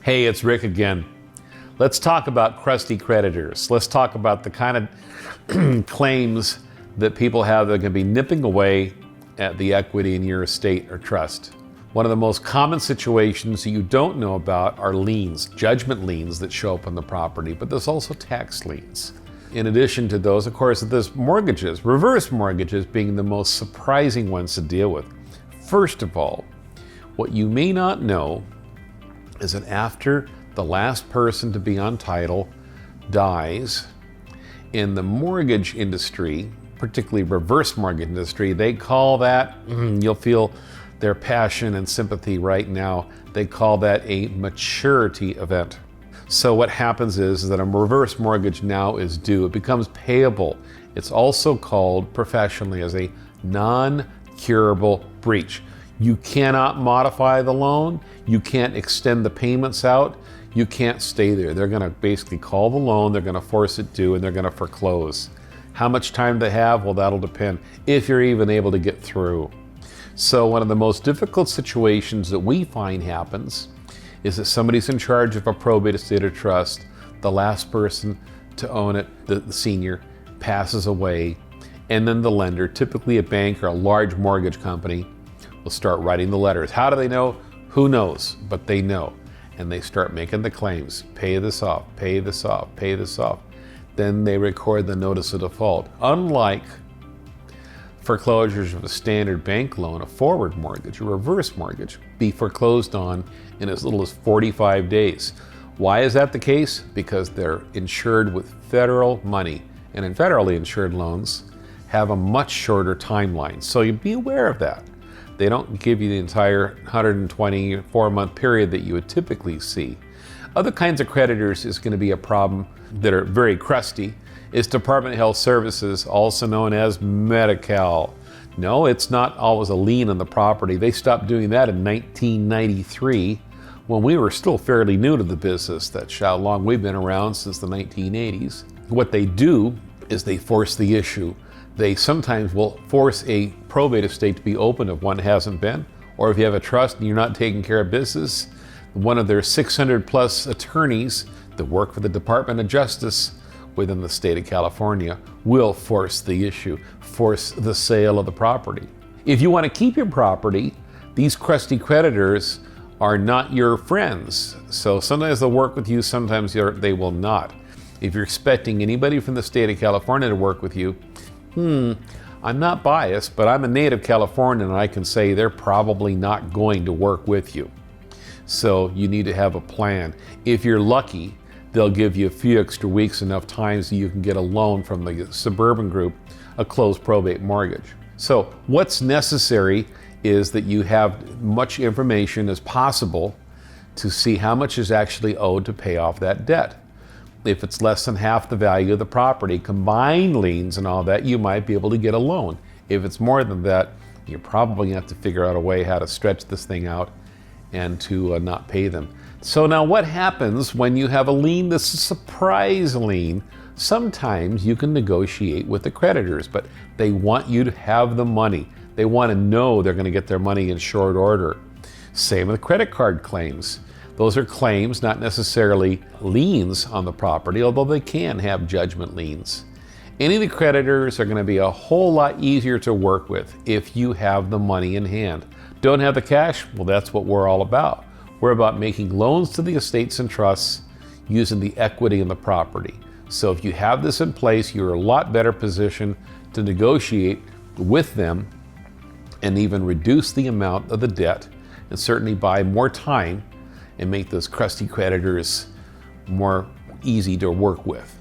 Hey, it's Rick again. Let's talk about crusty creditors. Let's talk about the kind of claims that people have that are going to be nipping away at the equity in your estate or trust. One of the most common situations that you don't know about are liens, judgment liens that show up on the property, but there's also tax liens. In addition to those, of course, there's mortgages, reverse mortgages being the most surprising ones to deal with. First of all, what you may not know is that after the last person to be on title dies, in the mortgage industry, particularly reverse mortgage industry, they call that, you'll feel their passion and sympathy right now, they call that a maturity event. So what happens is that a reverse mortgage now is due. It becomes payable. It's also called professionally as a non-curable breach. You cannot modify the loan. You can't extend the payments out. You can't stay there. They're going to basically call the loan, they're going to force it due, and they're going to foreclose. How much time they have? Well, that'll depend if you're even able to get through. So one of the most difficult situations that we find happens is that somebody's in charge of a probate estate or trust. The last person to own it, the senior, passes away, and then the lender, typically a bank or a large mortgage company, will start writing the letters. How do they know? Who knows? But they know. And they start making the claims. Pay this off, pay this off, pay this off. Then they record the notice of default. Unlike foreclosures of a standard bank loan, a forward mortgage, a reverse mortgage, be foreclosed on in as little as 45 days. Why is that the case? Because they're insured with federal money. And in federally insured loans have a much shorter timeline. So you be aware of that. They don't give you the entire 124-month period that you would typically see. Other kinds of creditors is going to be a problem that are very crusty is Department of Health Services, also known as Medi-Cal. No, it's not always a lien on the property. They stopped doing that in 1993 when we were still fairly new to the business. That's how long we've been around, since the 1980s. What they do is they force the issue. They sometimes will force a probate estate to be open if one hasn't been, or if you have a trust and you're not taking care of business, one of their 600 plus attorneys that work for the Department of Justice within the state of California will force the issue, force the sale of the property. If you want to keep your property, these crusty creditors are not your friends. So sometimes they'll work with you, sometimes they will not. If you're expecting anybody from the state of California to work with you, I'm not biased, but I'm a native Californian and I can say they're probably not going to work with you. So you need to have a plan. If you're lucky, they'll give you a few extra weeks, enough time so you can get a loan from the suburban group, a closed probate mortgage. So what's necessary is that you have much information as possible to see how much is actually owed to pay off that debt. If it's less than half the value of the property, combined liens and all that, you might be able to get a loan. If it's more than that, you're probably going to have to figure out a way how to stretch this thing out and to not pay them. So now what happens when you have a lien that's a surprise lien? Sometimes you can negotiate with the creditors, but they want you to have the money. They want to know they're going to get their money in short order. Same with credit card claims. Those are claims, not necessarily liens on the property, although they can have judgment liens. Any of the creditors are going to be a whole lot easier to work with if you have the money in hand. Don't have the cash? Well, that's what we're all about. We're about making loans to the estates and trusts using the equity in the property. So if you have this in place, you're a lot better positioned to negotiate with them and even reduce the amount of the debt, and certainly buy more time and make those crusty creditors more easy to work with.